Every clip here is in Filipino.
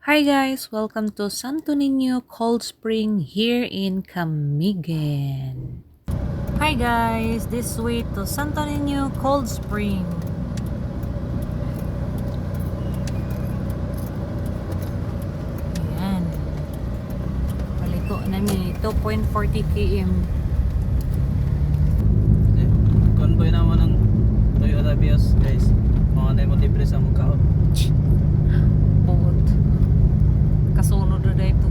Hi guys, welcome to Sto.Nino Cold Spring here in Camiguin. Hi guys, this way to Sto.Nino Cold Spring. Ayan. Paliko namin 2.40 km. Convoy naman ng Toyota Vios guys. Mga na mo libre sa Macau. Bot. Kasunod na dito.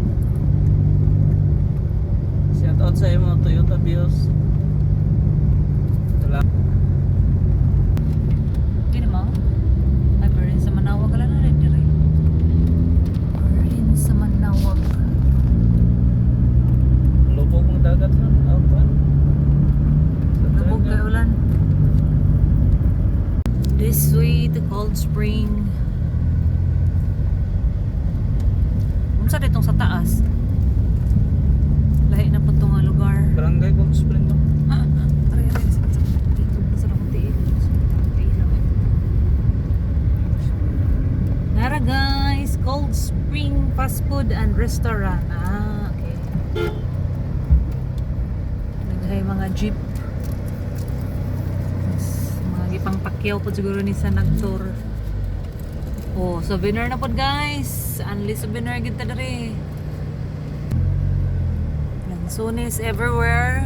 Shout out sa mga Toyota Vios. Gini mo? Ay, pero sa Manawag wala na rin dire. Pero sa Manawag. Lubog ng dagat na. Aupan. Lubog kayo ulan. This way to Cold Spring. Unsa ditong sa taas? Lahi na po itong lugar. Barangay Cold Spring to. Aray, dito sa Rakuntiin. Nara guys, Cold Spring Fast Food and Restaurant. Okay. Naghay mga jeep. Mga gipang pakyaw po siguro ni sa nagtour. Oh, souvenir na po guys. Only souvenir kita dari. Lansones everywhere.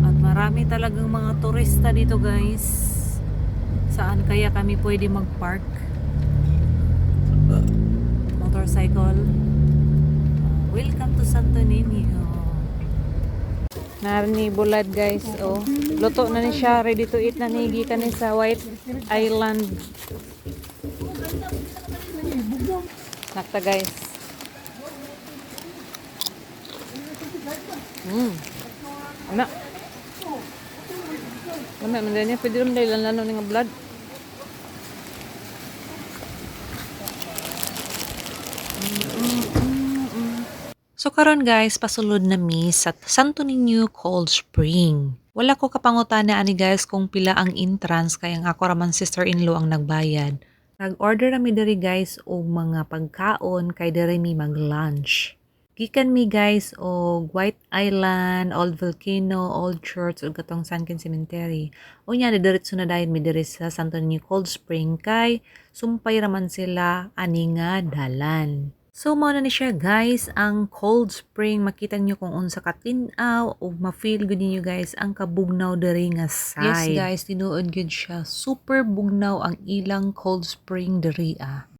At marami talagang mga turista dito guys. Saan kaya kami pwede mag-park? Motorcycle. Welcome to Sto.Nino. Narni bulad guys. Oh, luto na ni siya. Ready to eat na ni. Gikan ni sa White Island. Nakta guys. Ama. Ama man ganyan pwede ron dahil lalo ng blood. So karon guys, pasulod na mi sa Sto.Nino Cold Spring. Wala ko kapangutana ani guys kung pila ang entrance kaya ang ako raman sister-in-law ang nagbayad. Nag-order kami diri guys og mga pagkaon kay diri mi mag-lunch. Gikan mi guys og White Island, Old Volcano, Old Church ug katong Sunken Cemetery. Unya diretso na dayon mi diri sa Sto.Nino Cold Spring kay sumpay raman sila ani nga dalan. So mao na ni siya guys ang Cold Spring, makita niyo kung unsa ka tin-aw o ma-feel gud niyo guys ang kabugnaw diri nga side. Yes guys, tinuod gud siya, super bugnaw ang ilang Cold Spring diri